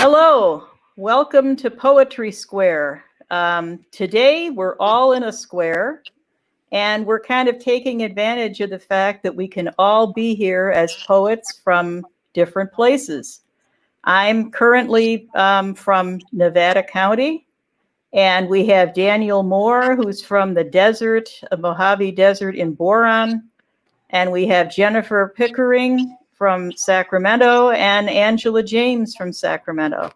Hello, welcome to Poetry Square. Today we're all in a square and we're kind of taking advantage of the fact that we can all be here as poets from different places. I'm currently from Nevada County, and we have Daniel Moore, who's from the desert, Mojave Desert in Boron, and we have Jennifer Pickering from Sacramento and Angela James from Sacramento.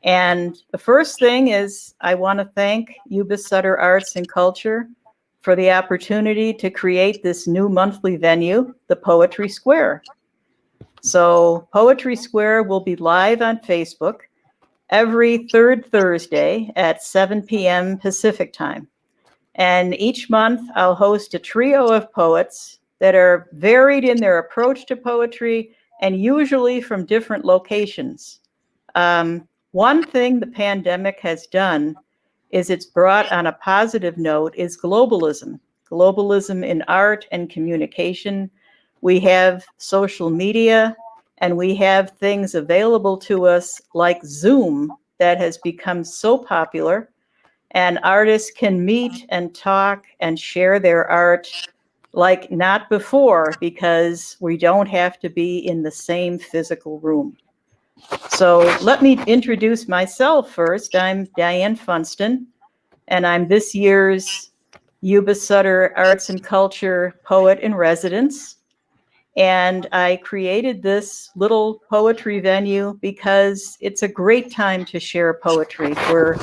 And the first thing is I want to thank YubaSutterArts&Culture for the opportunity to create this new monthly venue, the Poetry Square. So Poetry Square will be live on Facebook every third Thursday at 7 p.m. Pacific time. And each month I'll host a trio of poets that are varied in their approach to poetry and usually from different locations. One thing the pandemic has done is it's brought on a positive note is globalism. Globalism in art and communication. We have social media and we have things available to us like Zoom that has become so popular, and artists can meet and talk and share their art like not before because we don't have to be in the same physical room. So let me introduce myself first. I'm Diane Funston, and I'm this year's Yuba Sutter Arts and Culture Poet in Residence. And I created this little poetry venue because it's a great time to share poetry. We're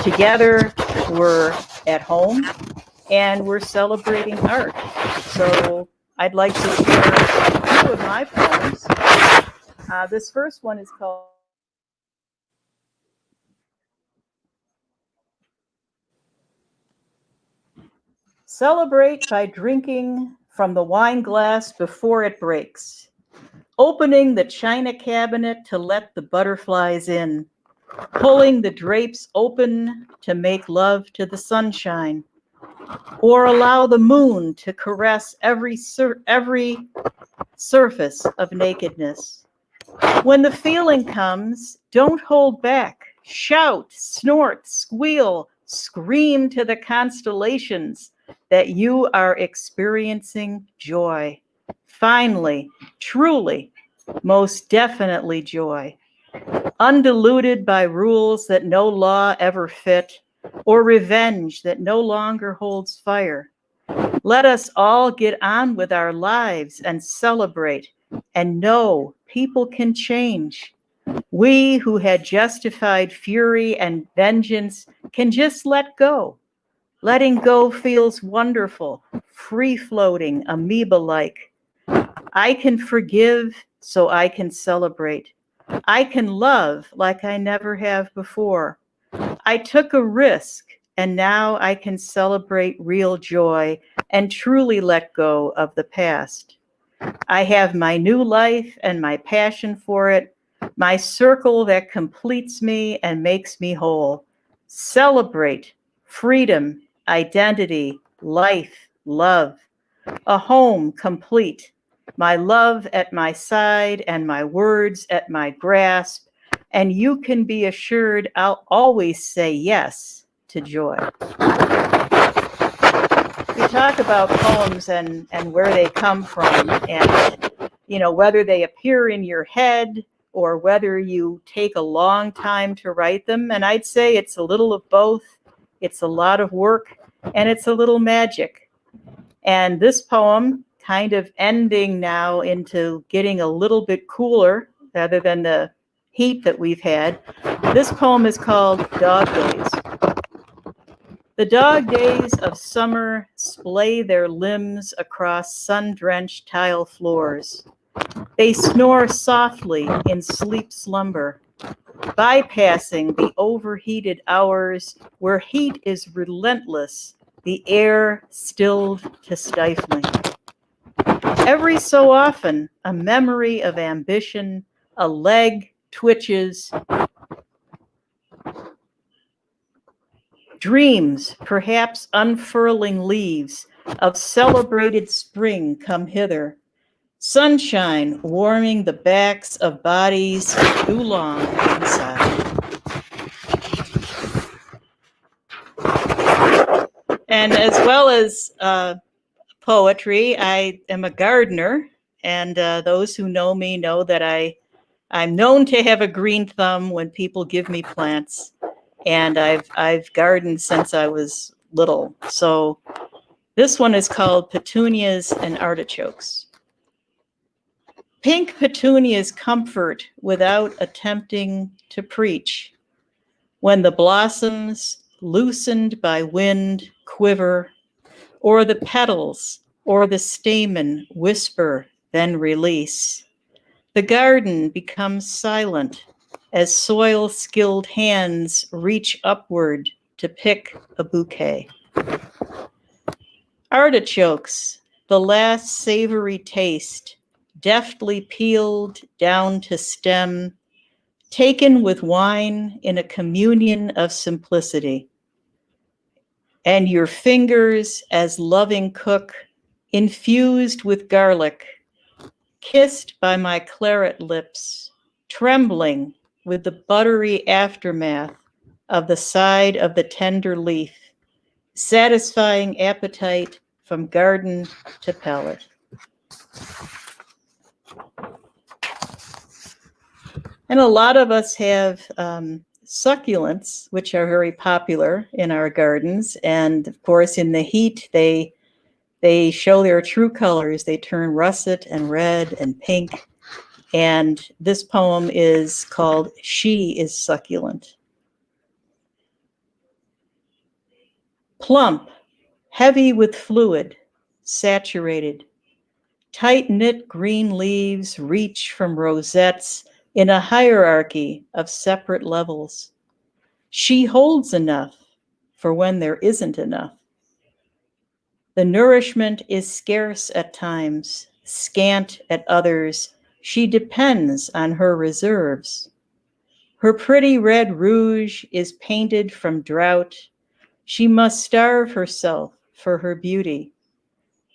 together, we're at home, and we're celebrating art. So I'd like to share a few of my poems. This first one is called Celebrate by drinking from the wine glass before it breaks, opening the china cabinet to let the butterflies in, pulling the drapes open to make love to the sunshine, or allow the moon to caress every surface of nakedness. When the feeling comes, don't hold back. Shout, snort, squeal, scream to the constellations that you are experiencing joy. Finally, truly, most definitely joy. Undiluted by rules that no law ever fit, or revenge that no longer holds fire. Let us all get on with our lives and celebrate and know people can change. We who had justified fury and vengeance can just let go. Letting go feels wonderful, free-floating, amoeba-like. I can forgive so I can celebrate. I can love like I never have before. I took a risk and now I can celebrate real joy and truly let go of the past. I have my new life and my passion for it, my circle that completes me and makes me whole. Celebrate freedom, identity, life, love, a home complete, my love at my side and my words at my grasp, and you can be assured I'll always say yes to joy. We talk about poems and where they come from, and whether they appear in your head or whether you take a long time to write them. And I'd say it's a little of both. It's a lot of work and it's a little magic. And this poem, kind of ending now into getting a little bit cooler rather than the heat that we've had. This poem is called Dog Days. The dog days of summer splay their limbs across sun-drenched tile floors. They snore softly in sleep slumber, bypassing the overheated hours where heat is relentless, the air stilled to stifling. Every so often, a memory of ambition, a leg twitches. Dreams, perhaps unfurling leaves, of celebrated spring come hither. Sunshine warming the backs of bodies too long inside. And as well as poetry, I am a gardener. And those who know me know that I'm known to have a green thumb when people give me plants. And I've gardened since I was little. So this one is called Petunias and Artichokes. Pink petunias comfort without attempting to preach. When the blossoms, loosened by wind, quiver, or the petals or the stamen whisper, then release, the garden becomes silent as soil-skilled hands reach upward to pick a bouquet. Artichokes, the last savory taste, deftly peeled down to stem, taken with wine in a communion of simplicity. And your fingers, as loving cook, infused with garlic, kissed by my claret lips, trembling with the buttery aftermath of the side of the tender leaf, satisfying appetite from garden to palate. And a lot of us have succulents, which are very popular in our gardens. And of course, in the heat, they show their true colors. They turn russet and red and pink. And this poem is called She is Succulent. Plump, heavy with fluid, saturated. Tight-knit green leaves reach from rosettes in a hierarchy of separate levels. She holds enough for when there isn't enough. The nourishment is scarce at times, scant at others. She depends on her reserves. Her pretty red rouge is painted from drought. She must starve herself for her beauty.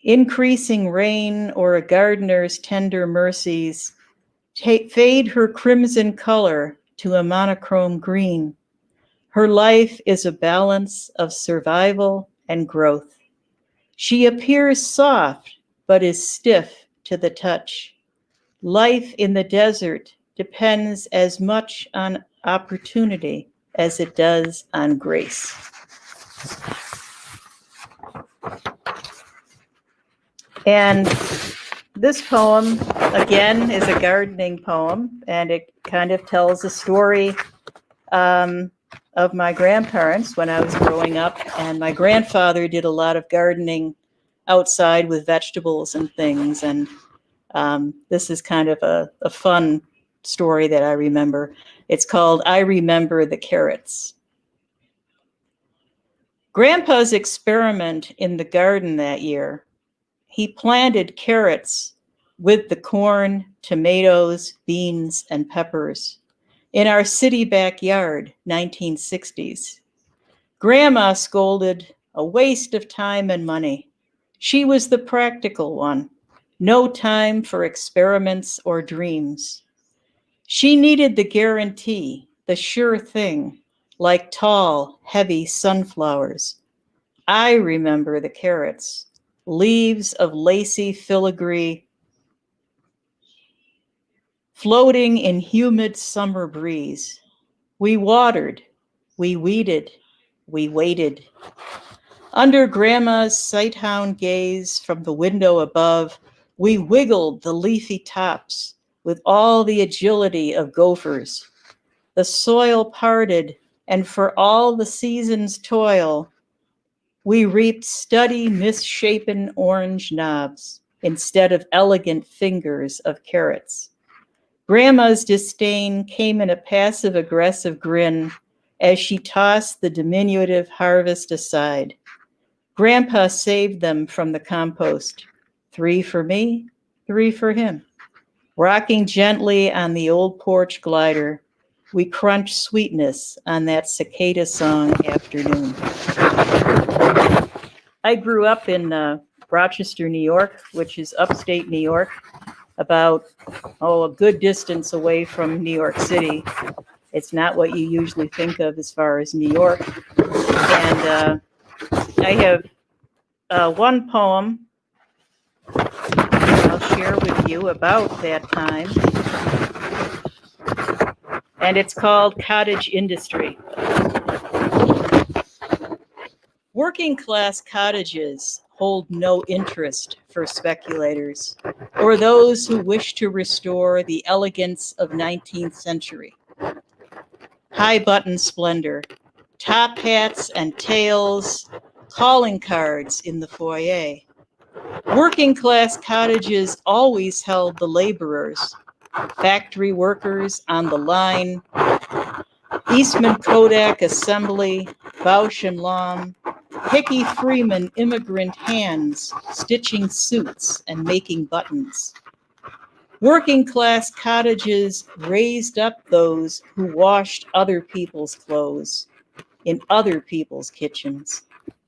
Increasing rain or a gardener's tender mercies fade her crimson color to a monochrome green. Her life is a balance of survival and growth. She appears soft, but is stiff to the touch. Life in the desert depends as much on opportunity as it does on grace. And this poem, again, is a gardening poem, and it kind of tells a story of my grandparents when I was growing up. And my grandfather did a lot of gardening outside with vegetables and things. And this is kind of a fun story that I remember. It's called I Remember the Carrots. Grandpa's experiment in the garden that year, he planted carrots with the corn, tomatoes, beans, and peppers in our city backyard, 1960s. Grandma scolded, a waste of time and money. She was the practical one, no time for experiments or dreams. She needed the guarantee, the sure thing, like tall, heavy sunflowers. I remember the carrots, leaves of lacy filigree, floating in humid summer breeze. We watered, we weeded, we waited. Under Grandma's sighthound gaze from the window above, we wiggled the leafy tops with all the agility of gophers. The soil parted, and for all the season's toil, we reaped steady, misshapen orange knobs instead of elegant fingers of carrots. Grandma's disdain came in a passive-aggressive grin as she tossed the diminutive harvest aside. Grandpa saved them from the compost. 3 for me, 3 for him. Rocking gently on the old porch glider, we crunched sweetness on that cicada song afternoon. I grew up in Rochester, New York, which is upstate New York, about, a good distance away from New York City. It's not what you usually think of as far as New York. And I have one poem I'll share with you about that time, and it's called Cottage Industry. Working class cottages hold no interest for speculators or those who wish to restore the elegance of 19th century. High button splendor, top hats and tails, calling cards in the foyer. Working class cottages always held the laborers, factory workers on the line, Eastman Kodak Assembly, Bausch and Lomb, Hickey Freeman immigrant hands stitching suits and making buttons. Working class cottages raised up those who washed other people's clothes in other people's kitchens,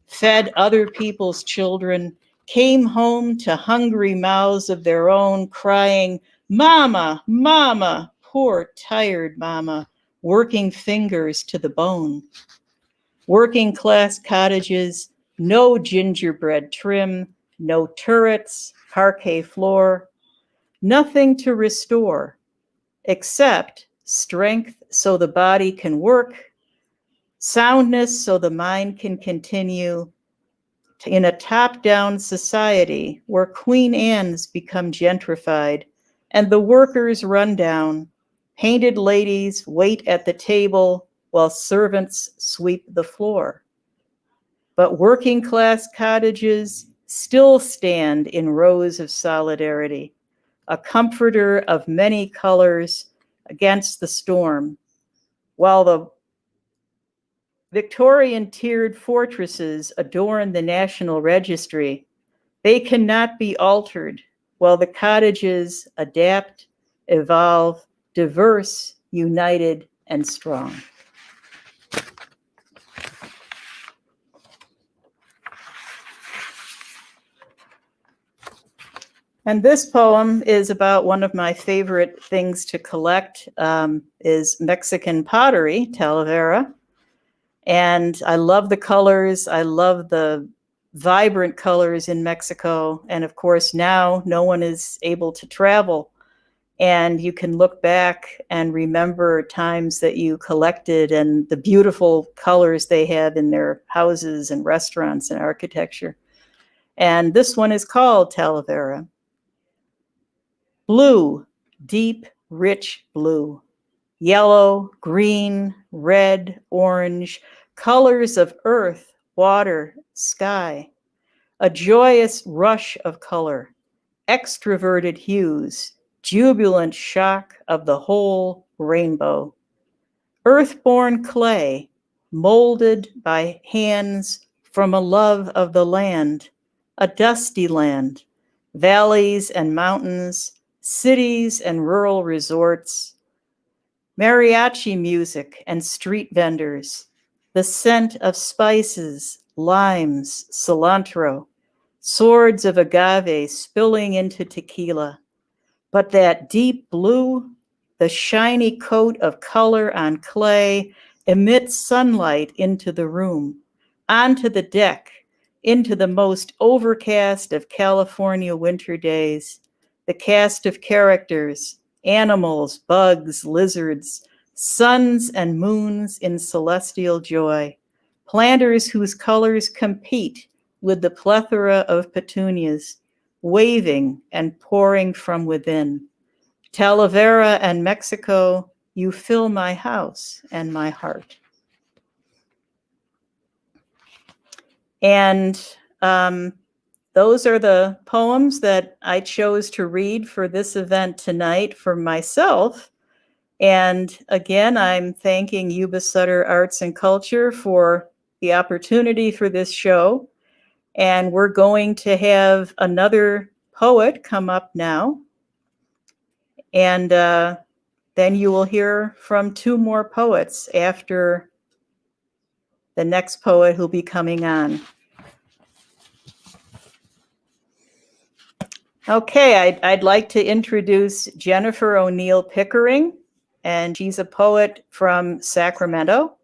fed other people's children, came home to hungry mouths of their own, crying, "Mama, Mama, poor tired Mama," working fingers to the bone. Working class cottages, no gingerbread trim, no turrets, parquet floor, nothing to restore except strength so the body can work, soundness so the mind can continue, in a top-down society where Queen Anne's become gentrified and the workers run down, painted ladies wait at the table while servants sweep the floor. But working class cottages still stand in rows of solidarity, a comforter of many colors against the storm, while the Victorian tiered fortresses adorn the National Registry. They cannot be altered, while the cottages adapt, evolve, diverse, united, and strong. And this poem is about one of my favorite things to collect, is Mexican pottery, Talavera. And I love the colors. I love the vibrant colors in Mexico. And of course, now no one is able to travel. And you can look back and remember times that you collected and the beautiful colors they have in their houses and restaurants and architecture. And this one is called Talavera. Blue, deep, rich blue. Yellow, green, red, orange, colors of earth, water, sky. A joyous rush of color, extroverted hues, jubilant shock of the whole rainbow. Earthborn clay, molded by hands from a love of the land, a dusty land, valleys and mountains, cities and rural resorts, mariachi music and street vendors, the scent of spices, limes, cilantro, swords of agave spilling into tequila. But that deep blue, the shiny coat of color on clay, emits sunlight into the room, onto the deck, into the most overcast of California winter days, the cast of characters, animals, bugs, lizards, suns and moons in celestial joy, planters whose colors compete with the plethora of petunias, waving and pouring from within. Talavera and Mexico, you fill my house and my heart. And those are the poems that I chose to read for this event tonight for myself. And again, I'm thanking Yuba Sutter Arts and Culture for the opportunity for this show. And we're going to have another poet come up now. And then you will hear from two more poets after the next poet who'll be coming on. Okay, I'd like to introduce Jennifer O'Neill Pickering, and she's a poet from Sacramento,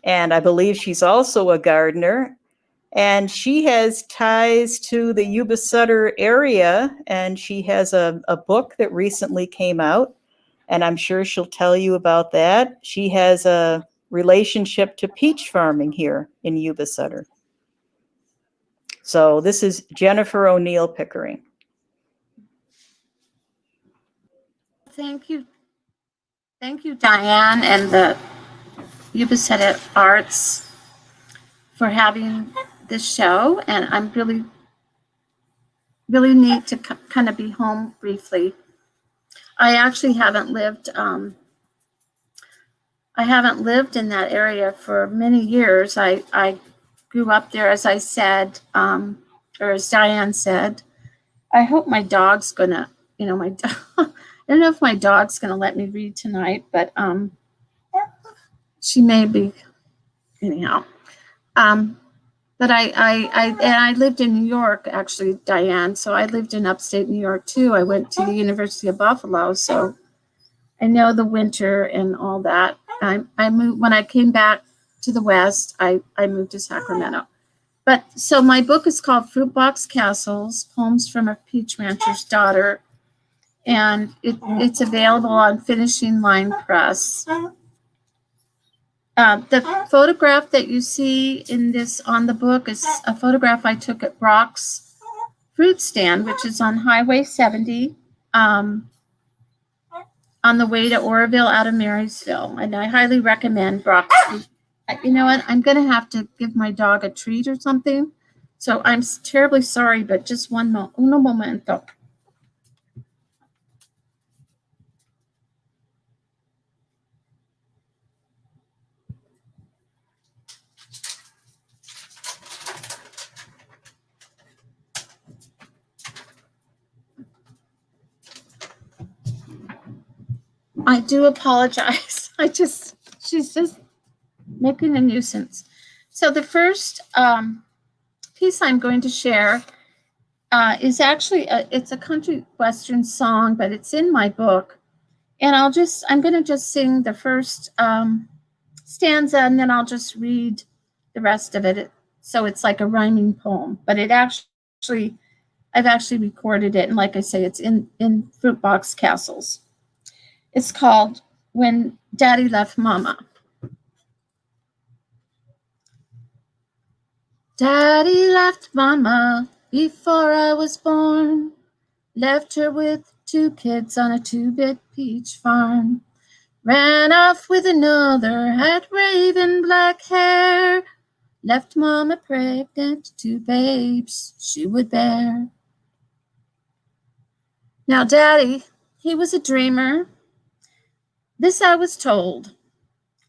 and I believe she's also a gardener. And she has ties to the Yuba Sutter area, and she has a book that recently came out, and I'm sure she'll tell you about that. She has a relationship to peach farming here in Yuba Sutter. So this is Jennifer O'Neill Pickering. Thank you. Thank you, Diane, and the YubaSutterArts for having this show. And I'm really neat to kind of be home briefly. I actually haven't lived in that area for many years. I grew up there, as I said, or as Diane said. I hope my dog's gonna, my dog. I don't know if my dog's gonna let me read tonight, but she may be, anyhow. But I lived in New York, actually, Diane. So I lived in upstate New York too. I went to the University of Buffalo, so I know the winter and all that. I moved when I came back to the West. I moved to Sacramento. But so my book is called Fruit Box Castles: Poems from a Peach Rancher's Daughter, and it's available on Finishing Line Press. The photograph that you see on the book is a photograph I took at Brock's fruit stand, which is on Highway 70, on the way to Oroville out of Marysville. And I highly recommend Brock's fruit. You know what? I'm going to have to give my dog a treat or something. So I'm terribly sorry, but just un momento. I do apologize. She's just making a nuisance. So the first piece I'm going to share is actually it's a country western song, but it's in my book, and I'm going to just sing the first stanza, and then I'll just read the rest of it. So it's like a rhyming poem, but I've actually recorded it, and like I say, it's in Fruit Box Castles. It's called When Daddy Left Mama. Daddy left Mama before I was born, left her with 2 kids on a 2-bit peach farm, ran off with another, had raven black hair, left Mama pregnant, 2 babes she would bear. Now Daddy, he was a dreamer, this I was told,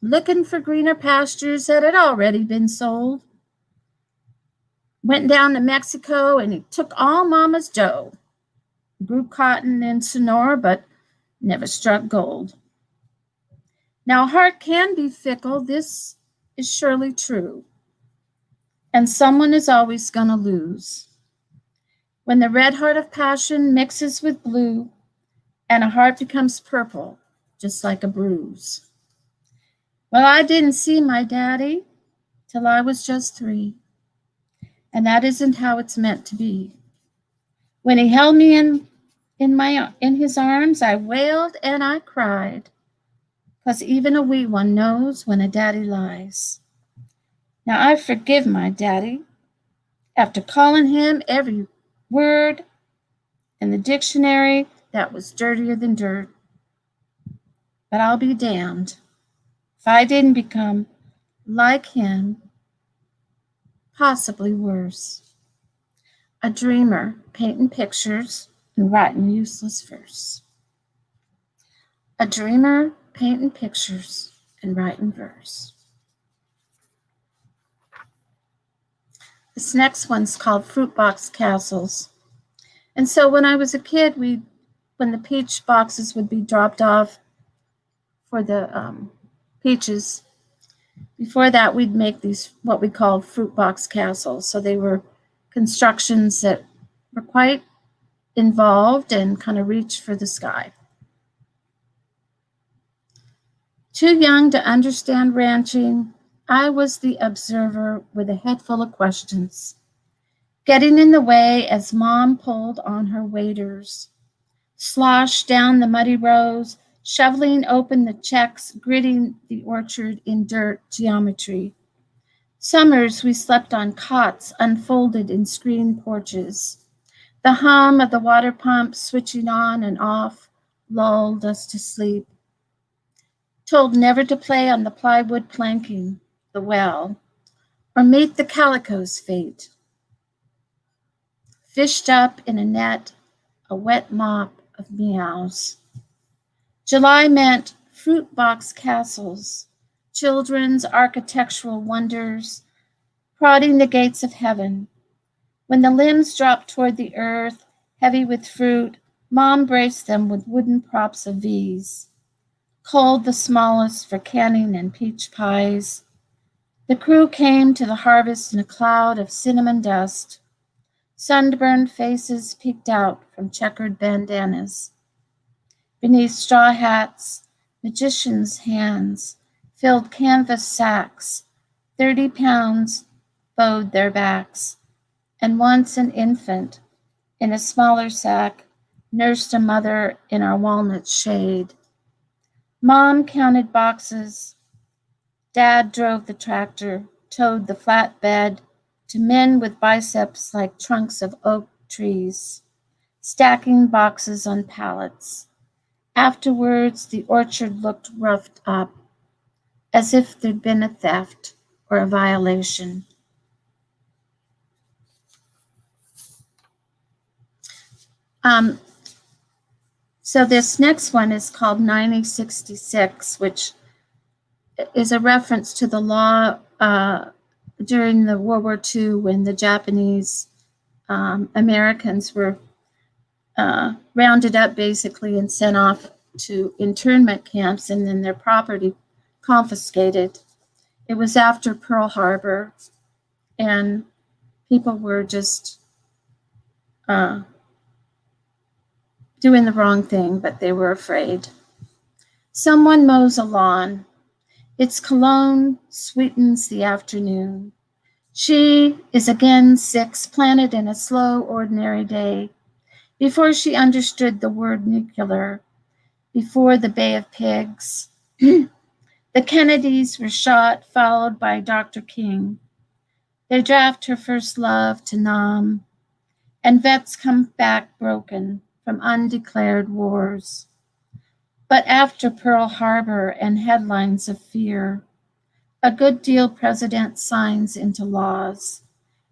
looking for greener pastures that had already been sold. Went down to Mexico and he took all Mama's dough. Grew cotton in Sonora, but never struck gold. Now, heart can be fickle, this is surely true. And someone is always going to lose. When the red heart of passion mixes with blue, and a heart becomes purple, just like a bruise. Well, I didn't see my daddy till I was just 3. And that isn't how it's meant to be. When he held me in his arms, I wailed and I cried, 'cause even a wee one knows when a daddy lies. Now I forgive my daddy after calling him every word in the dictionary that was dirtier than dirt. But I'll be damned if I didn't become like him, possibly worse. A dreamer, painting pictures and writing useless verse. A dreamer, painting pictures and writing verse. This next one's called Fruit Box Castles. And so when I was a kid, when the peach boxes would be dropped off for the peaches, before that we'd make these what we called fruit box castles. So they were constructions that were quite involved and kind of reached for the sky. Too young to understand ranching, I was the observer with a head full of questions, getting in the way as Mom pulled on her waders, sloshed down the muddy rows, shoveling open the checks, gritting the orchard in dirt geometry. Summers we slept on cots unfolded in screened porches. The hum of the water pump switching on and off lulled us to sleep. Told never to play on the plywood planking, the well, or meet the calico's fate. Fished up in a net, a wet mop of meows. July meant fruit box castles, children's architectural wonders, prodding the gates of heaven. When the limbs dropped toward the earth, heavy with fruit, Mom braced them with wooden props of V's, culled the smallest for canning and peach pies. The crew came to the harvest in a cloud of cinnamon dust. Sunburned faces peeked out from checkered bandanas. Beneath straw hats, magicians' hands filled canvas sacks. 30 pounds bowed their backs, and once an infant, in a smaller sack, nursed a mother in our walnut shade. Mom counted boxes. Dad drove the tractor, towed the flatbed to men with biceps like trunks of oak trees, stacking boxes on pallets. Afterwards, the orchard looked roughed up, as if there'd been a theft or a violation. So this next one is called 9066, which is a reference to the law during the World War II when the Japanese Americans were rounded up basically and sent off to internment camps and then their property confiscated. It was after Pearl Harbor, and people were just doing the wrong thing, but they were afraid. Someone mows a lawn. Its cologne sweetens the afternoon. She is again 6, planted in a slow, ordinary day, before she understood the word nuclear, before the Bay of Pigs. The Kennedys were shot, followed by Dr. King. They draft her first love to Nam, and vets come back broken from undeclared wars. But after Pearl Harbor and headlines of fear, a good deal president signs into laws,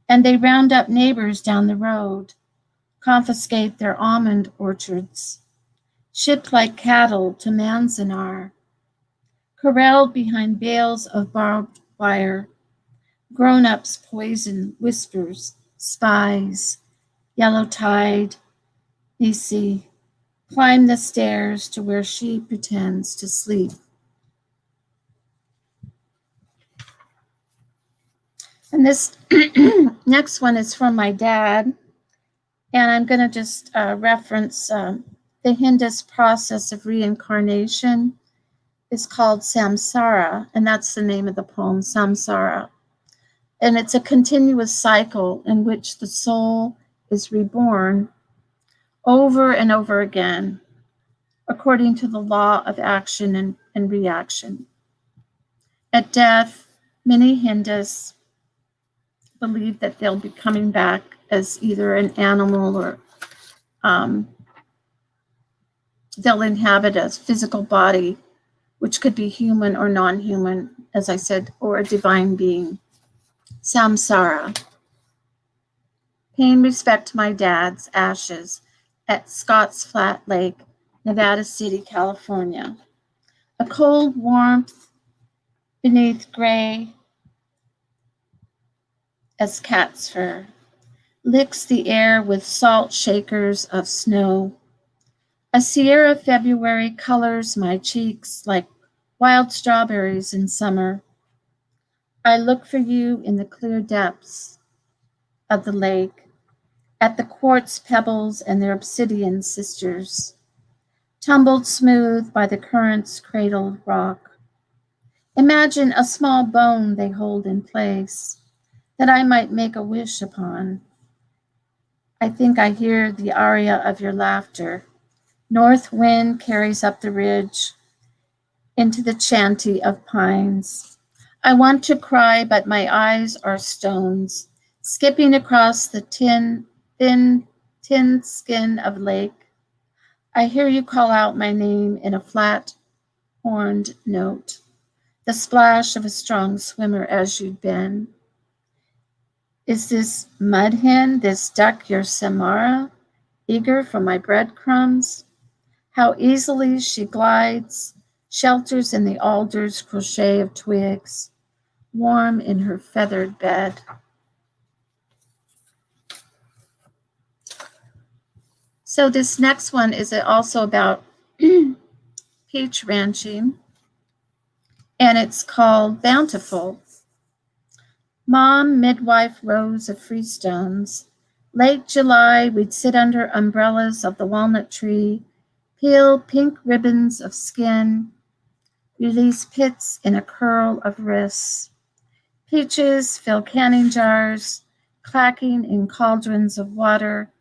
and they round up neighbors down the road, confiscate their almond orchards, shipped like cattle to Manzanar, corralled behind bales of barbed wire, grown-ups poison, whispers, spies, yellow tide, Nisi, climb the stairs to where she pretends to sleep. And this next one is from my dad, and I'm going to just reference the Hindus process of reincarnation is called samsara, and that's the name of the poem, Samsara. And it's a continuous cycle in which the soul is reborn over and over again, according to the law of action and reaction. At death, many Hindus believe that they'll be coming back as either an animal or they'll inhabit a physical body, which could be human or non-human, as I said, or a divine being. Samsara. Paying respect to my dad's ashes at Scotts Flat Lake, Nevada City, California. A cold warmth beneath gray as cat's fur licks the air with salt shakers of snow. A Sierra February colors my cheeks like wild strawberries in summer. I look for you in the clear depths of the lake, at the quartz pebbles and their obsidian sisters, tumbled smooth by the current's cradled rock. Imagine a small bone they hold in place that I might make a wish upon. I think I hear the aria of your laughter. North wind carries up the ridge into the chanty of pines. I want to cry, but my eyes are stones, skipping across the thin skin of lake. I hear you call out my name in a flat, horned note, the splash of a strong swimmer as you'd been. Is this mud hen, this duck your Samara, eager for my breadcrumbs? How easily she glides, shelters in the alder's crochet of twigs, warm in her feathered bed. So this next one is also about peach ranching, and it's called Bountiful. Mom, midwife rows of freestones. Late July, we'd sit under umbrellas of the walnut tree, peel pink ribbons of skin, release pits in a curl of wrists. Peaches fill canning jars, clacking in cauldrons of water.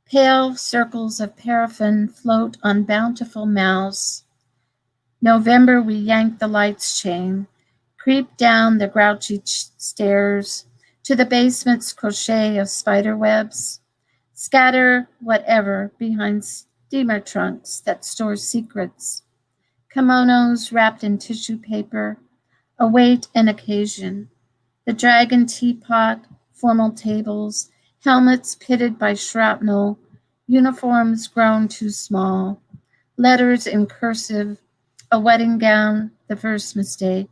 Pale circles of paraffin float on bountiful mouths. November, we yank the lights chain, creep down the grouchy stairs to the basement's crochet of spider webs, scatter whatever behind steamer trunks that store secrets, kimonos wrapped in tissue paper, await an occasion, the dragon teapot, formal tables, helmets pitted by shrapnel, uniforms grown too small, letters in cursive, a wedding gown, the first mistake.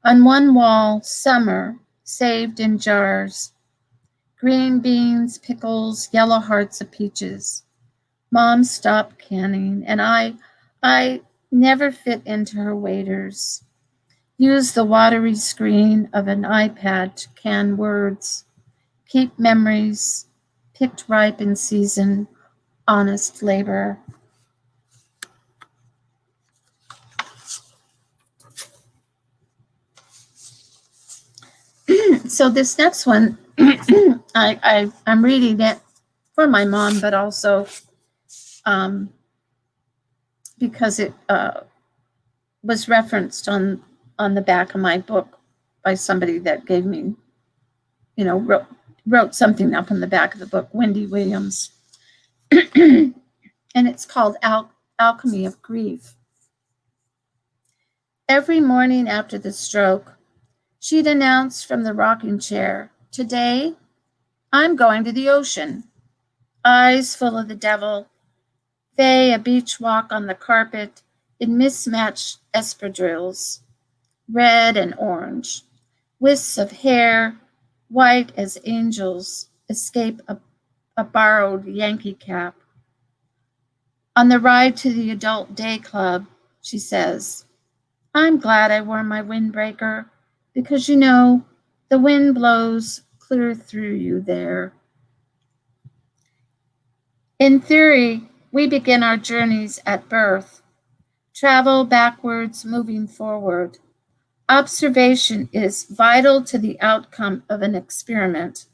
On one wall, summer, saved in jars, green beans, pickles, yellow hearts of peaches. Mom stopped canning, and I never fit into her waders. Use the watery screen of an iPad to can words, keep memories, picked ripe in season, honest labor. So this next one, I'm reading it for my mom, but also because it was referenced on the back of my book by somebody that gave me, wrote something up on the back of the book, Wendy Williams. And it's called Alchemy of Grief. Every morning after the stroke, she'd announce from the rocking chair, "Today, I'm going to the ocean." Eyes full of the devil, Faye a beach walk on the carpet in mismatched espadrilles, red and orange. Wisps of hair, white as angels, escape a borrowed Yankee cap. On the ride to the adult day club, she says, "I'm glad I wore my windbreaker because, the wind blows clear through you there." In theory, we begin our journeys at birth, travel backwards, moving forward. Observation is vital to the outcome of an experiment.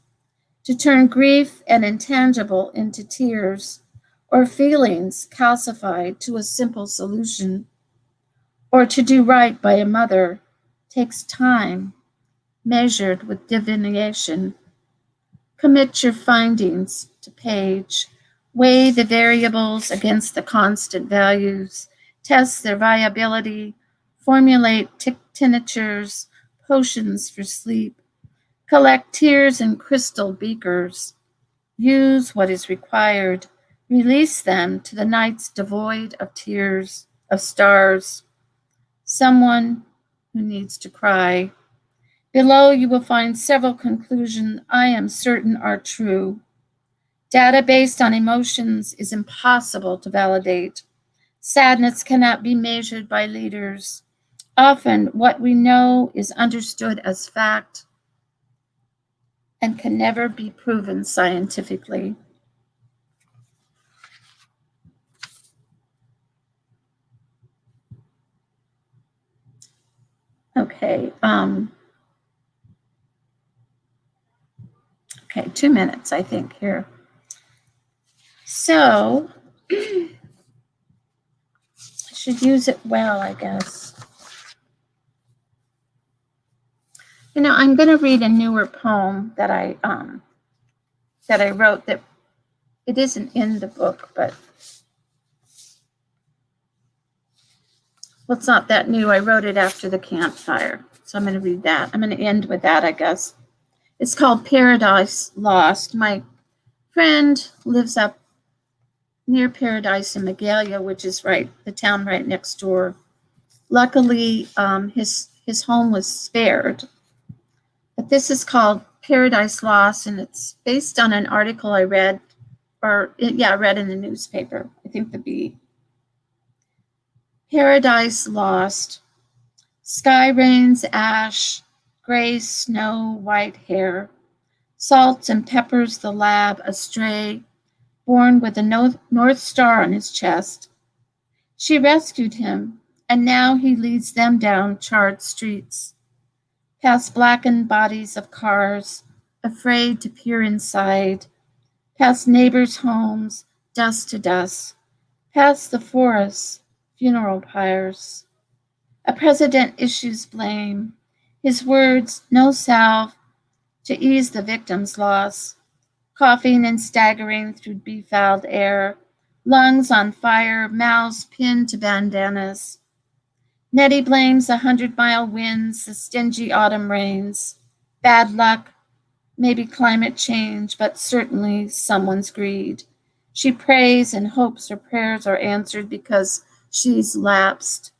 To turn grief and intangible into tears, or feelings calcified to a simple solution, or to do right by a mother, takes time, measured with divination. Commit your findings to page. Weigh the variables against the constant values. Test their viability. Formulate tinctures, potions for sleep. Collect tears in crystal beakers. Use what is required. Release them to the nights devoid of tears, of stars. Someone who needs to cry. Below, you will find several conclusions I am certain are true. Data based on emotions is impossible to validate. Sadness cannot be measured by leaders. Often, what we know is understood as fact and can never be proven scientifically. Okay. Okay, 2 minutes, I think, here. So, I should use it well, I guess. You know, I'm going to read a newer poem that I wrote that it isn't in the book, but well, it's not that new. I wrote it after the campfire, so I'm going to read that. I'm going to end with that, I guess. It's called Paradise Lost. My friend lives up near Paradise in Magalia, which is the town right next door. Luckily, his home was spared. But this is called Paradise Lost, and it's based on an article I read, I read in the newspaper. I think the Bee. Paradise Lost. Sky rains ash, gray snow, white hair. Salts and peppers the lab astray, born with a North Star on his chest. She rescued him, and now he leads them down charred streets, past blackened bodies of cars, afraid to peer inside, past neighbors' homes, dust to dust, past the forests, funeral pyres. A president issues blame, his words no salve to ease the victim's loss, coughing and staggering through befouled air, lungs on fire, mouths pinned to bandanas. Nettie blames 100-mile winds, the stingy autumn rains. Bad luck, maybe climate change, but certainly someone's greed. She prays and hopes her prayers are answered because she's lapsed.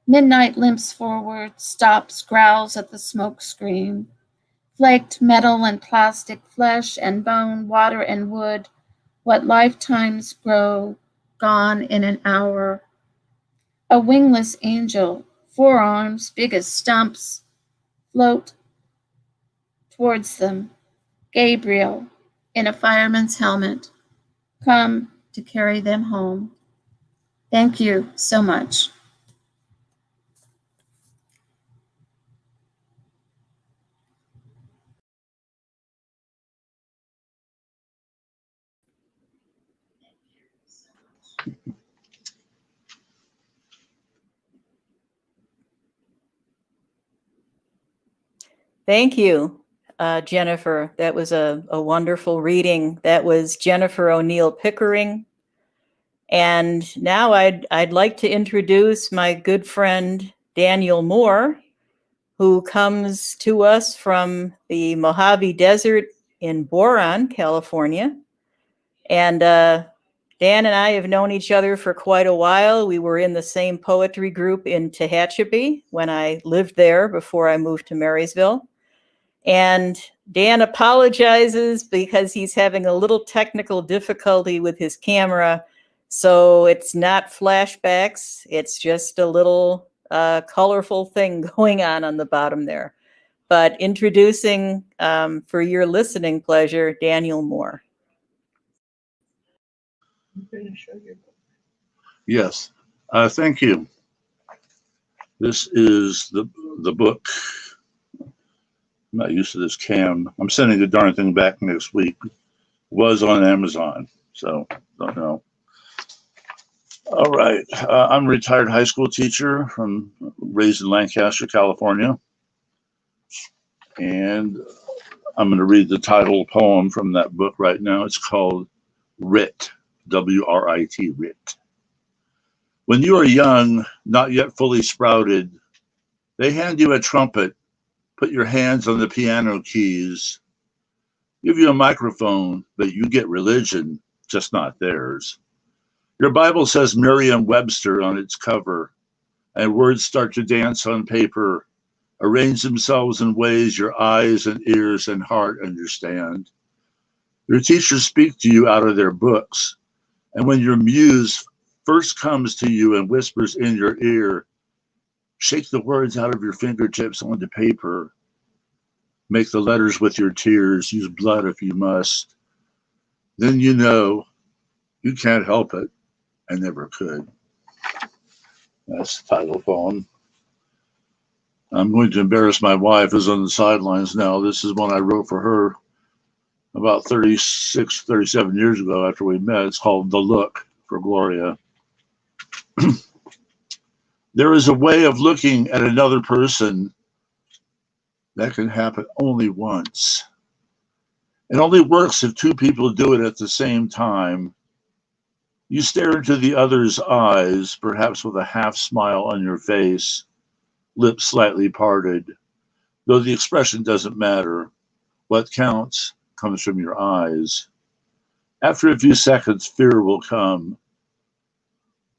Midnight limps forward, stops, growls at the smoke screen. Flaked metal and plastic, flesh and bone, water and wood, what lifetimes grow, gone in an hour. A wingless angel, forearms big as stumps, float towards them. Gabriel, in a fireman's helmet, come to carry them home. Thank you so much. Thank you, Jennifer. That was a wonderful reading. That was Jennifer O'Neill Pickering. And now I'd like to introduce my good friend Daniel Moore, who comes to us from the Mojave Desert in Boron, California. And Dan and I have known each other for quite a while. We were in the same poetry group in Tehachapi when I lived there before I moved to Marysville. And Dan apologizes because he's having a little technical difficulty with his camera. So it's not flashbacks. It's just a little colorful thing going on the bottom there. But introducing, for your listening pleasure, Daniel Moore. Yes, thank you. This is the book. I'm not used to this cam. I'm sending the darn thing back next week. Was on Amazon, so don't know. All right, I'm a retired high school teacher raised in Lancaster, California. And I'm going to read the title poem from that book right now. It's called Writ, W-R-I-T, Writ. When you are young, not yet fully sprouted, they hand you a trumpet, put your hands on the piano keys, give you a microphone, but you get religion, just not theirs. Your Bible says Merriam-Webster on its cover, and words start to dance on paper, arrange themselves in ways your eyes and ears and heart understand. Your teachers speak to you out of their books, and when your muse first comes to you and whispers in your ear, shake the words out of your fingertips onto paper. Make the letters with your tears. Use blood if you must. Then you know you can't help it. I never could. That's the title poem. I'm going to embarrass my wife, who's on the sidelines now. This is one I wrote for her about 36, 37 years ago after we met. It's called The Look for Gloria. There is a way of looking at another person that can happen only once. It only works if two people do it at the same time. You stare into the other's eyes, perhaps with a half smile on your face, lips slightly parted. Though the expression doesn't matter, what counts comes from your eyes. After a few seconds, fear will come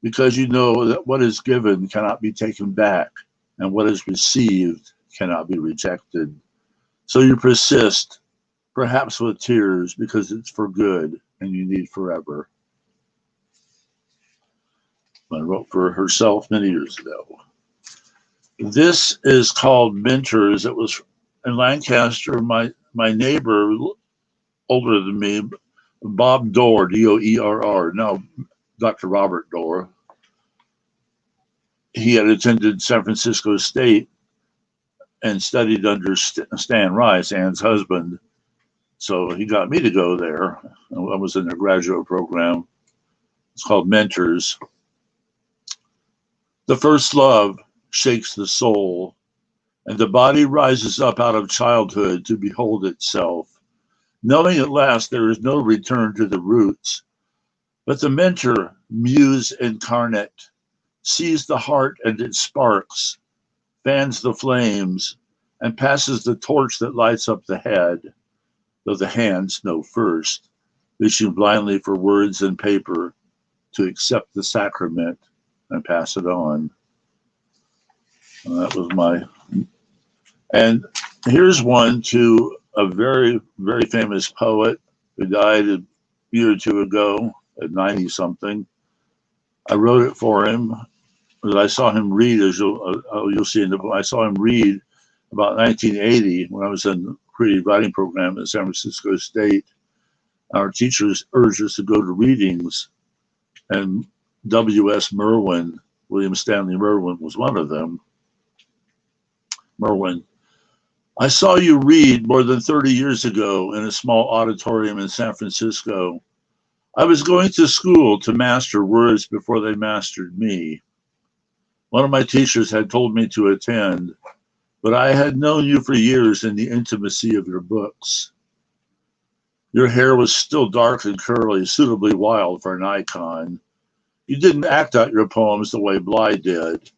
because you know that what is given cannot be taken back and what is received cannot be rejected. So you persist, perhaps with tears, because it's for good and you need forever. I wrote for herself many years ago. This is called Mentors. It was in Lancaster. My neighbor, older than me, Bob Dorr, D-O-E-R-R, now Dr. Robert Dorr. He had attended San Francisco State and studied under Stan Rice, Ann's husband. So he got me to go there. I was in a graduate program. It's called Mentors. The first love shakes the soul, and the body rises up out of childhood to behold itself, knowing at last there is no return to the roots. But the mentor, muse incarnate, sees the heart and its sparks, fans the flames, and passes the torch that lights up the head, though the hands know first, reaching blindly for words and paper to accept the sacrament and pass it on. And that was my, and here's one to a very, very famous poet who died a year or two ago at 90 something. I wrote it for him, but I saw him read, as you'll see in the book, I saw him read about 1980 when I was in the creative writing program at San Francisco State. Our teachers urged us to go to readings, and W.S. Merwin, William Stanley Merwin, was one of them. Merwin, I saw you read more than 30 years ago in a small auditorium in San Francisco. I was going to school to master words before they mastered me. One of my teachers had told me to attend, but I had known you for years in the intimacy of your books. Your hair was still dark and curly, suitably wild for an icon. You didn't act out your poems the way Bly did.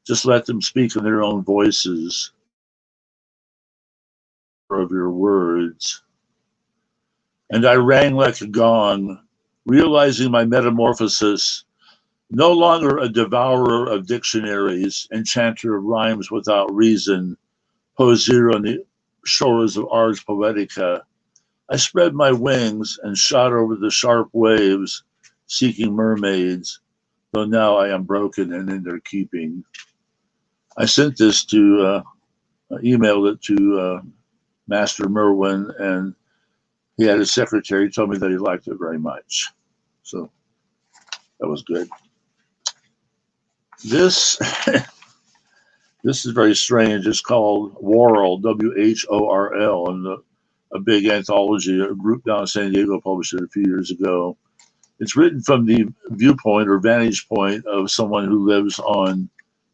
Just let them speak in their own voices of your words. And I rang like a gong, realizing my metamorphosis, no longer a devourer of dictionaries, enchanter of rhymes without reason, posier on the shores of Ars Poetica. I spread my wings and shot over the sharp waves, seeking mermaids, though now I am broken and in their keeping. I sent this to, emailed it to Master Merwin, and he had his secretary tell me that he liked it very much. So that was good. This this is very strange. It's called Whorl, W-H-O-R-L, and a big anthology, a group down in San Diego published it a few years ago. It's written from the viewpoint or vantage point of someone who lives on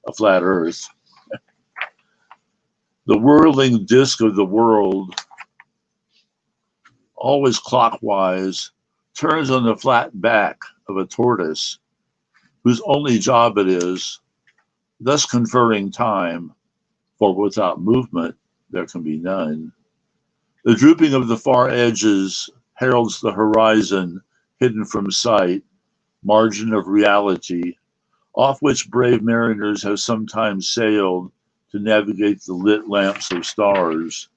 a flat earth. The whirling disk of the world, always clockwise, turns on the flat back of a tortoise, whose only job it is, thus conferring time, for without movement there can be none. The drooping of the far edges heralds the horizon, hidden from sight, margin of reality, off which brave mariners have sometimes sailed to navigate the lit lamps of stars.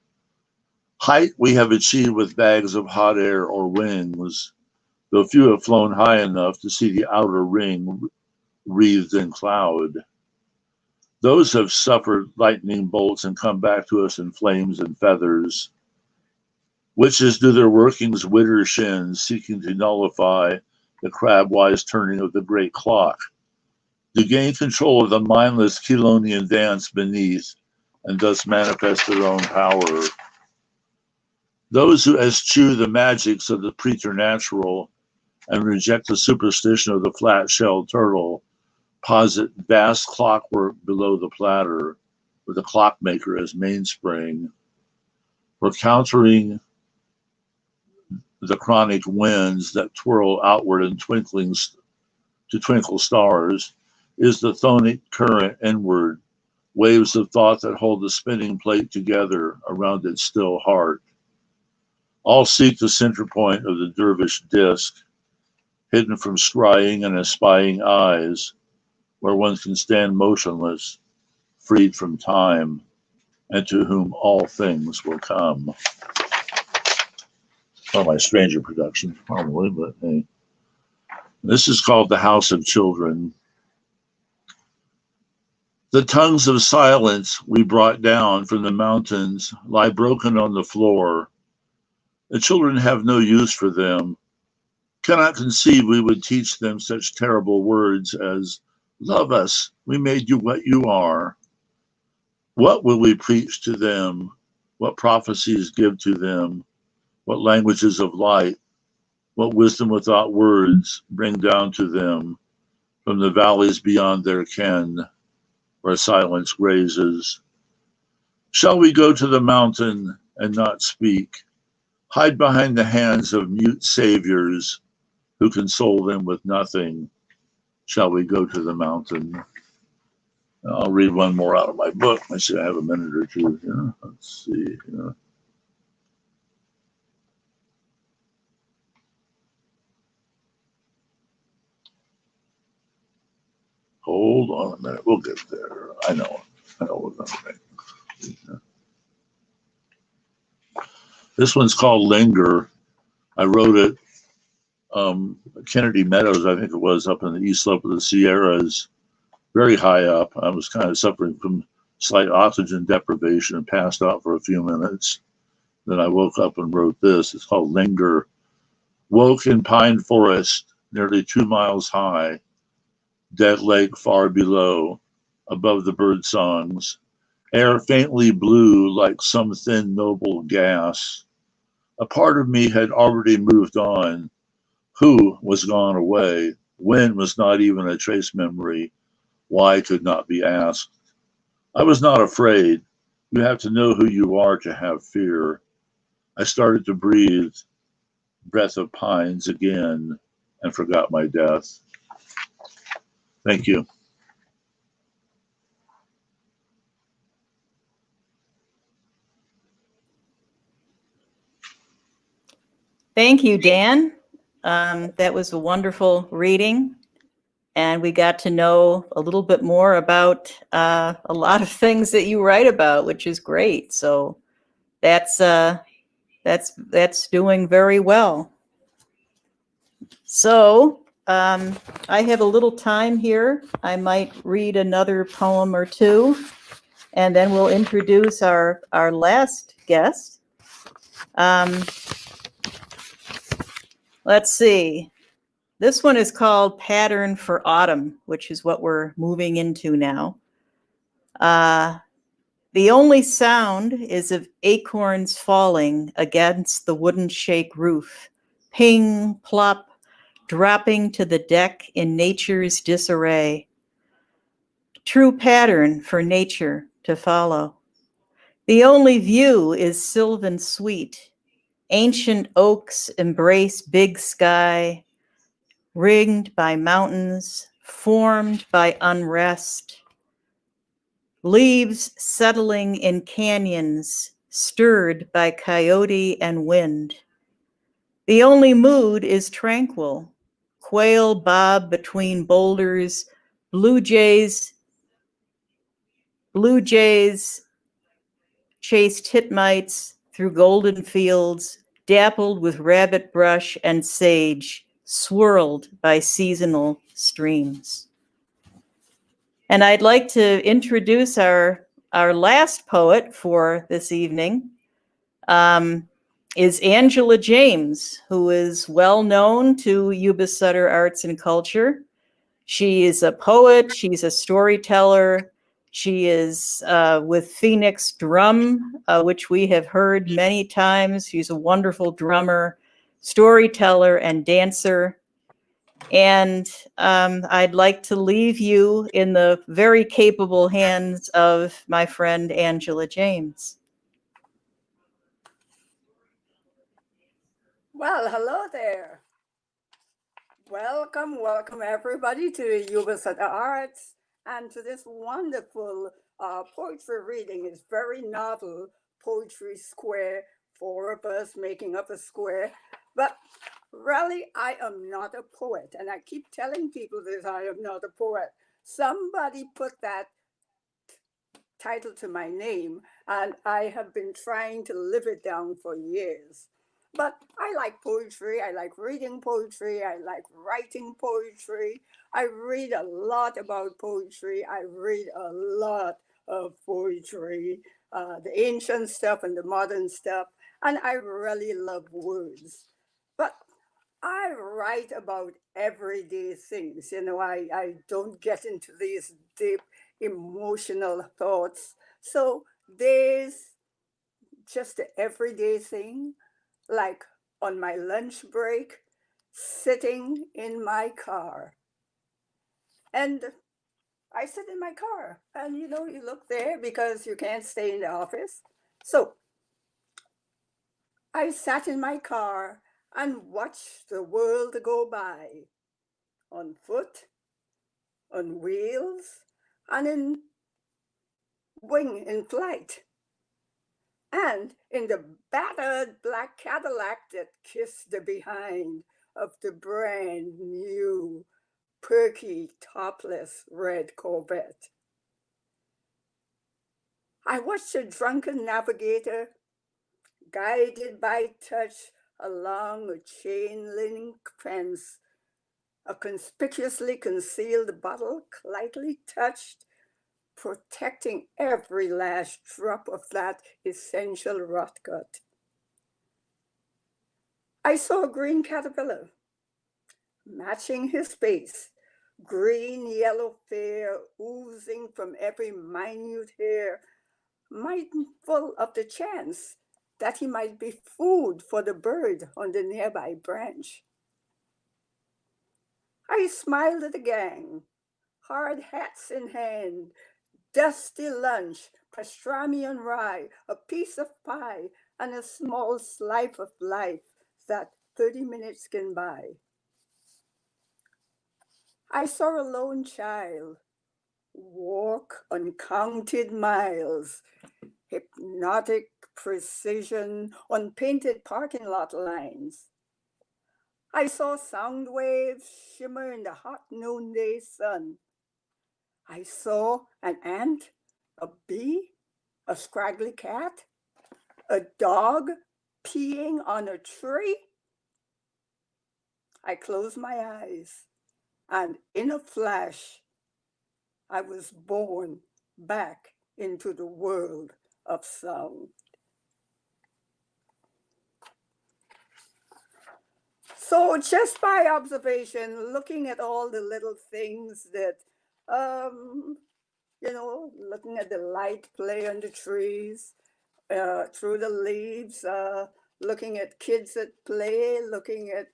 Height we have achieved with bags of hot air or wings, though few have flown high enough to see the outer ring wreathed in cloud. Those have suffered lightning bolts and come back to us in flames and feathers. Witches do their workings witter shins, seeking to nullify the crab-wise turning of the great clock, to gain control of the mindless Chelonian dance beneath, and thus manifest their own power. Those who eschew the magics of the preternatural and reject the superstition of the flat-shelled turtle posit vast clockwork below the platter with the clockmaker as mainspring. For countering the chronic winds that twirl outward in twinklings to twinkle stars is the chthonic current inward, waves of thought that hold the spinning plate together around its still heart. All seek the center point of the dervish disk, hidden from scrying and espying eyes, where one can stand motionless, freed from time, and to whom all things will come. Well, my stranger production, probably, but hey. This is called The House of Children. The tongues of silence we brought down from the mountains lie broken on the floor. The children have no use for them. Cannot conceive we would teach them such terrible words as, love us, we made you what you are. What will we preach to them? What prophecies give to them? What languages of light? What wisdom without words bring down to them from the valleys beyond their ken, where silence grazes? Shall we go to the mountain and not speak? Hide behind the hands of mute saviors who console them with nothing. Shall we go to the mountain? I'll read one more out of my book. I see I have a minute or two here. Let's see. Hold on a minute. We'll get there. I know we're going to make. This one's called Linger. I wrote it Kennedy Meadows, I think it was, up in the east slope of the Sierras, very high up. I was kind of suffering from slight oxygen deprivation and passed out for a few minutes. Then I woke up and wrote this. It's called Linger. Woke in pine forest, nearly 2 miles high, dead lake far below, above the bird songs, air faintly blue like some thin noble gas. A part of me had already moved on. Who was gone away? When was not even a trace memory? Why could not be asked? I was not afraid. You have to know who you are to have fear. I started to breathe, breath of pines again, and forgot my death. Thank you. Thank you, Dan. That was a wonderful reading. And we got to know a little bit more about a lot of things that you write about, which is great. So that's doing very well. So I have a little time here. I might read another poem or two, and then we'll introduce our last guest. Let's see. This one is called Pattern for Autumn, which is what we're moving into now. The only sound is of acorns falling against the wooden shake roof, ping, plop, dropping to the deck in nature's disarray. True pattern for nature to follow. The only view is sylvan sweet. Ancient oaks embrace big sky, ringed by mountains, formed by unrest. Leaves settling in canyons, stirred by coyote and wind. The only mood is tranquil. Quail bob between boulders, blue jays chase titmice through golden fields, dappled with rabbit brush and sage, swirled by seasonal streams. And I'd like to introduce our last poet for this evening, is Angela James, who is well known to YubaSutterArts&Culture. She is a poet, she's a storyteller, She is with Phoenix Drum, which we have heard many times. She's a wonderful drummer, storyteller, and dancer. And I'd like to leave you in the very capable hands of my friend Angela James. Well, hello there. Welcome everybody to YubaSutterArts and to this wonderful poetry reading. It's very novel, poetry square, 4 of us making up a square. But really, I am not a poet. And I keep telling people this, I am not a poet. Somebody put that title to my name, and I have been trying to live it down for years. But I like poetry. I like reading poetry. I like writing poetry. I read a lot about poetry. I read a lot of poetry, the ancient stuff and the modern stuff. And I really love words. But I write about everyday things. I don't get into these deep emotional thoughts. So there's just the everyday thing, like on my lunch break, sitting in my car. And I sit in my car and you look there because you can't stay in the office. So I sat in my car and watched the world go by on foot, on wheels, and in flight. And in the battered black Cadillac that kissed the behind of the brand new, perky, topless red Corvette. I watched a drunken navigator guided by touch along a chain link fence, a conspicuously concealed bottle lightly touched, protecting every last drop of that essential rot gut. I saw a green caterpillar matching his face, green yellow fair oozing from every minute hair, mindful of the chance that he might be food for the bird on the nearby branch. I smiled at the gang, hard hats in hand, dusty lunch, pastrami and rye, a piece of pie, and a small slice of life that 30 minutes can buy. I saw a lone child walk uncounted miles, hypnotic precision on painted parking lot lines. I saw sound waves shimmer in the hot noonday sun. I saw an ant, a bee, a scraggly cat, a dog peeing on a tree. I closed my eyes, and in a flash, I was born back into the world of sound. So just by observation, looking at all the little things that, looking at the light play on the trees, through the leaves, looking at kids at play, looking at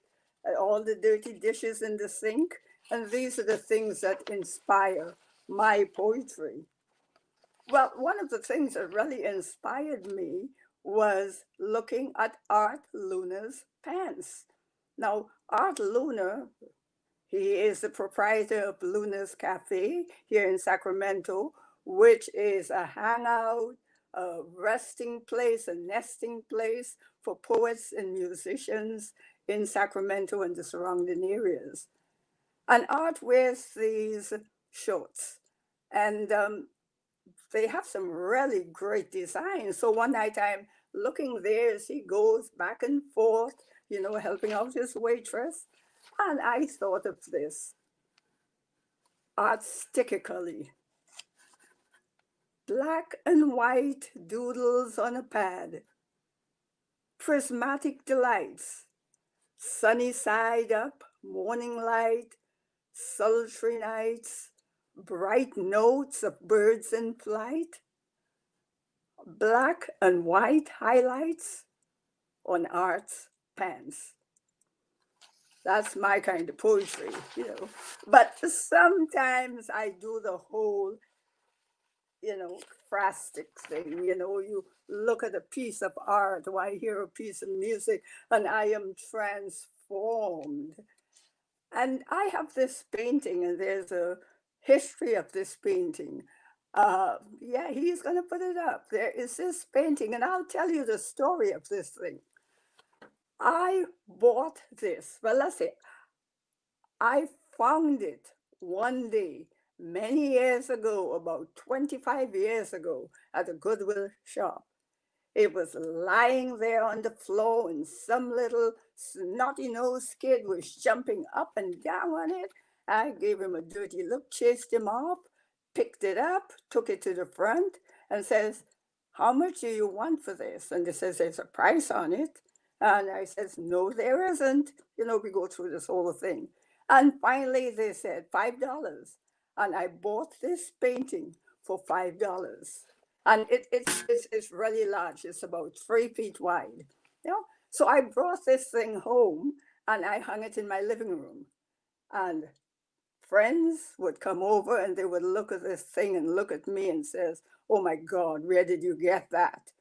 all the dirty dishes in the sink. And these are the things that inspire my poetry. Well, one of the things that really inspired me was looking at Art Luna's pants. Now, Art Luna, he is the proprietor of Luna's Cafe here in Sacramento, which is a hangout, a resting place, a nesting place for poets and musicians in Sacramento and the surrounding areas. And Art wears these shorts, and they have some really great designs. So one night I'm looking there as he goes back and forth, helping out his waitress. And I thought of this artistically. Black and white doodles on a pad, prismatic delights, sunny side up, morning light, sultry nights, bright notes of birds in flight, black and white highlights on art's pants. That's my kind of poetry, you know. But sometimes I do the whole, you know, phrastic thing. You know, you look at a piece of art or I hear a piece of music and I am transformed. And I have this painting, and there's a history of this painting. Yeah, he's going to put it up. There is this painting, and I'll tell you the story of this thing. I bought this. Well, let's say I found it one day many years ago, about 25 years ago, at a Goodwill shop. It was lying there on the floor, and some little snotty-nosed kid was jumping up and down on it. I gave him a dirty look, chased him off, picked it up, took it to the front, and says, "How much do you want for this?" And they says, "There's a price on it." And I says, "No, there isn't." You know, we go through this whole thing. And finally they said $5. And I bought this painting for $5. And it's really large. It's about 3 feet wide. You know? So I brought this thing home and I hung it in my living room. And friends would come over and they would look at this thing and look at me and says, "Oh my God, where did you get that?"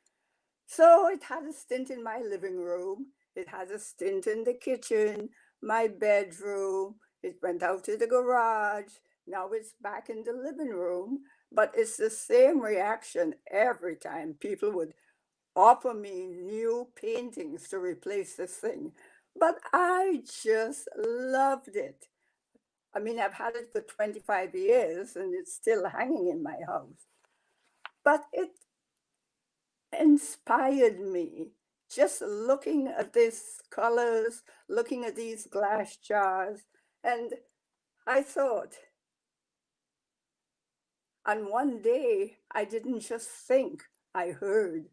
So it had a stint in my living room. It had a stint in the kitchen, my bedroom. It went out to the garage. Now it's back in the living room. But it's the same reaction every time people would offer me new paintings to replace this thing. But I just loved it. I mean, I've had it for 25 years and it's still hanging in my house. But it inspired me just looking at these colors, looking at these glass jars. And I thought, and one day I didn't just think, I heard.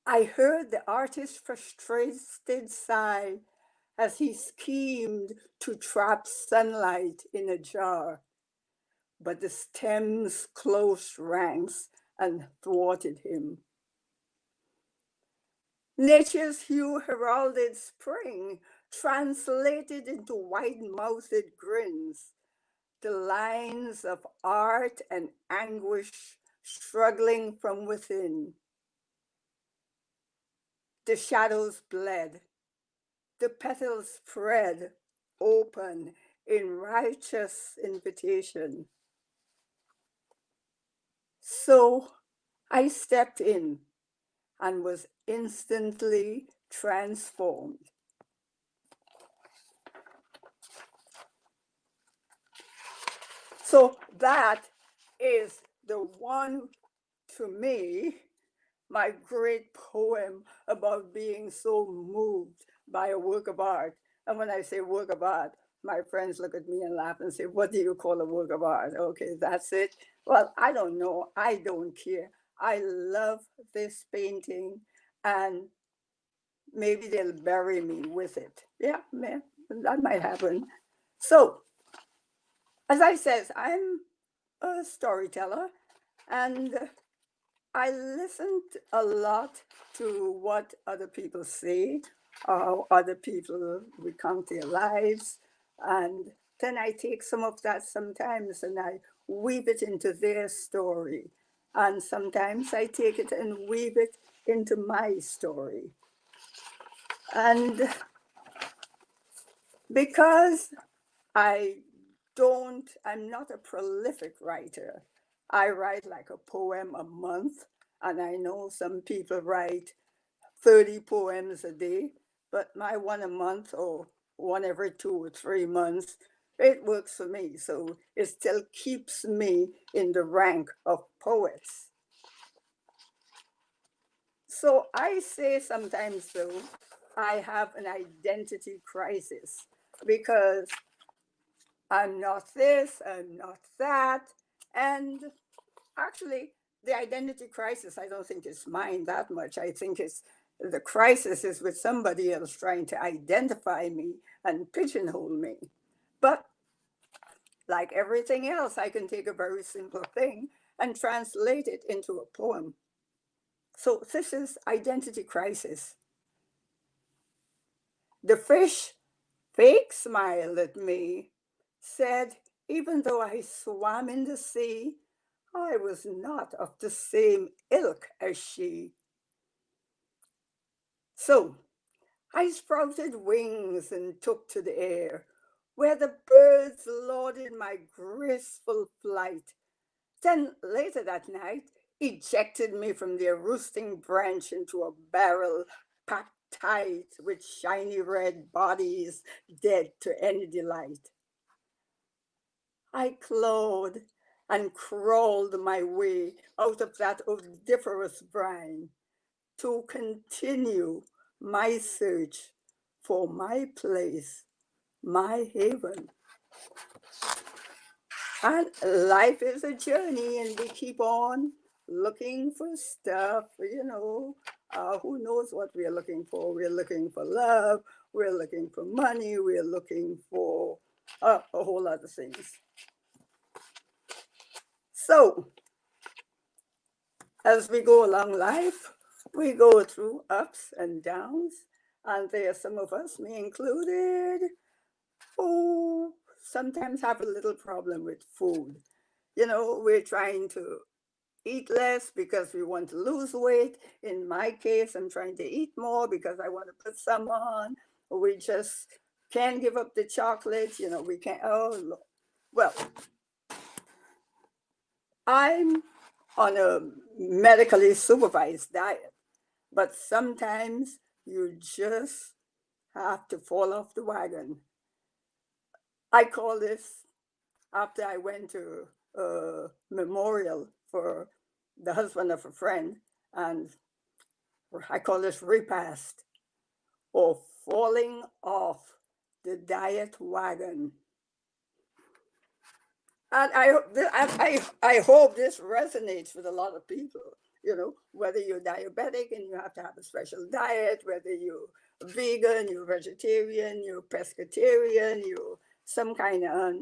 I heard the artist's frustrated sigh as he schemed to trap sunlight in a jar. But the stems closed ranks and thwarted him. Nature's hue heralded spring, translated into wide-mouthed grins, the lines of art and anguish struggling from within. The shadows bled, the petals spread open in righteous invitation. So I stepped in and was instantly transformed. So that is the one, to me, my great poem about being so moved by a work of art. And when I say work of art, my friends look at me and laugh and say, "What do you call a work of art?" Okay, that's it. Well, I don't know. I don't care. I love this painting, and maybe they'll bury me with it. Yeah, man, that might happen. So, as I said, I'm a storyteller, and I listened a lot to what other people say, other people recount their lives, and then I take some of that sometimes and I weave it into their story. And sometimes I take it and weave it into my story. And because I'm not a prolific writer. I write like a poem a month, and I know some people write 30 poems a day, but my one a month or one every 2 or 3 months, it works for me. So it still keeps me in the rank of poets. So I say sometimes, though, I have an identity crisis because I'm not this, I'm not that. And actually, the identity crisis, I don't think it's mine that much. I think it's the crisis is with somebody else trying to identify me and pigeonhole me. But Like everything else, I can take a very simple thing and translate it into a poem. So this is identity crisis. The fish fake smiled at me, said, even though I swam in the sea, I was not of the same ilk as she. So I sprouted wings and took to the air, where the birds lauded my graceful flight. Then later that night, ejected me from their roosting branch into a barrel packed tight with shiny red bodies dead to any delight. I clawed and crawled my way out of that odoriferous brine to continue my search for my place, my haven. And life is a journey, and we keep on looking for stuff, who knows what we're looking for? We're looking for love, we're looking for money, we're looking for a whole lot of things. So, as we go along life, we go through ups and downs, and there are some of us, me included, who sometimes have a little problem with food. We're trying to eat less because we want to lose weight. In my case, I'm trying to eat more because I want to put some on. We just can't give up the chocolate. We can't. Oh, well, I'm on a medically supervised diet, but sometimes you just have to fall off the wagon. I call this, after I went to a memorial for the husband of a friend, and I call this repast, or falling off the diet wagon. And I hope this resonates with a lot of people. Whether you're diabetic and you have to have a special diet, whether you're vegan, you're vegetarian, you're pescatarian, you're some kind of,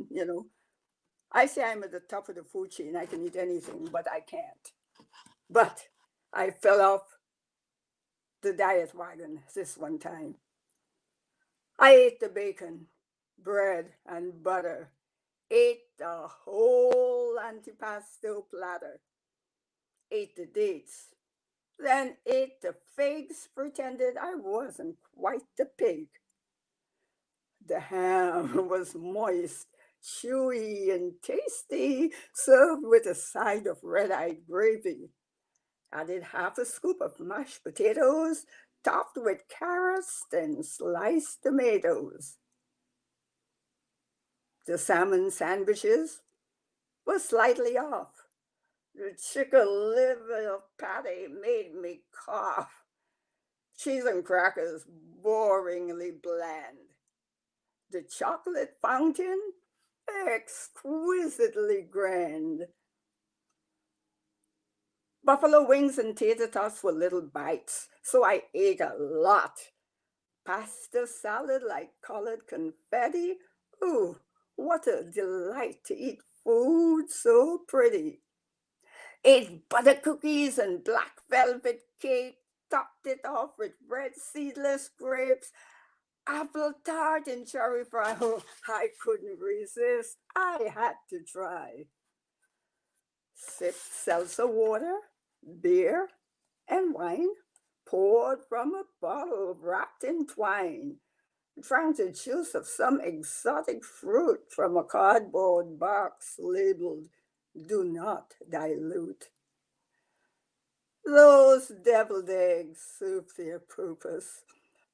I say I'm at the top of the food chain. I can eat anything, but I can't. But I fell off the diet wagon this one time. I ate the bacon, bread, and butter, ate the whole antipasto platter, ate the dates, then ate the figs, pretended I wasn't quite the pig. The ham was moist, chewy, and tasty, served with a side of red-eyed gravy. Added half a scoop of mashed potatoes, topped with carrots and sliced tomatoes. The salmon sandwiches were slightly off. The chicken liver patty made me cough. Cheese and crackers boringly bland. The chocolate fountain exquisitely grand. Buffalo wings and tater tots were little bites, so I ate a lot. Pasta salad like colored confetti. Ooh, what a delight to eat food so pretty. Ate butter cookies and black velvet cake, topped it off with red seedless grapes, apple tart and cherry pie. Oh, I couldn't resist. I had to try. Sipped seltzer water, beer, and wine poured from a bottle wrapped in twine. Drank the juice of some exotic fruit from a cardboard box labeled "Do not dilute." Those deviled eggs served their purpose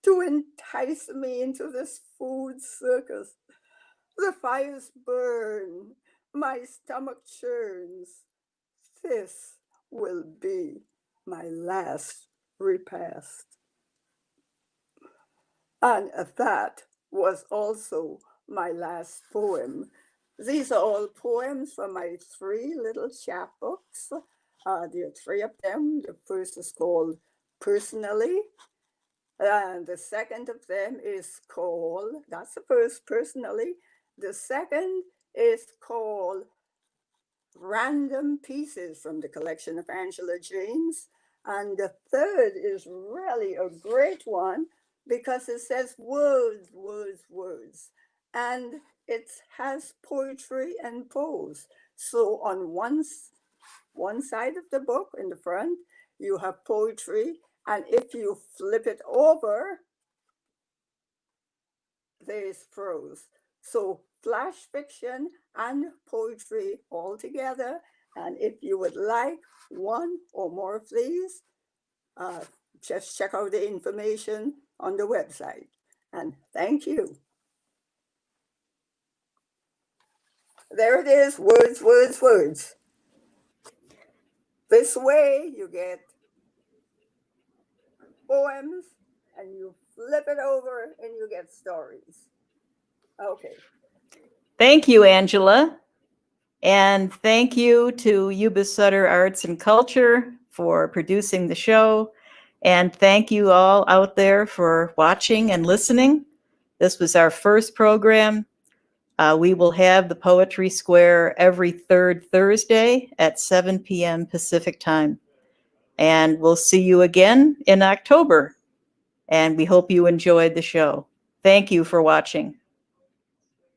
to entice me into this food circus. The fires burn, my stomach churns. This will be my last repast. And that was also my last poem. These are all poems from my 3 little chapbooks. There are 3 of them. The first is called Personally, and the second of them is called, that's the first, Personally. The second is called Random Pieces from the collection of Angela James. And the third is really a great one because it says words, words, words. And it has poetry and prose. So on one side of the book in the front, you have poetry. And if you flip it over, there's prose. So flash fiction and poetry all together. And if you would like one or more of these, just check out the information on the website. And thank you. There it is, words, words, words. This way you get poems and you flip it over and you get stories. Okay. Thank you, Angela. And thank you to Yuba Sutter Arts and Culture for producing the show. And thank you all out there for watching and listening. This was our first program. We will have the Poetry Square every third Thursday at 7 p.m. Pacific time. And we'll see you again in October. And we hope you enjoyed the show. Thank you for watching.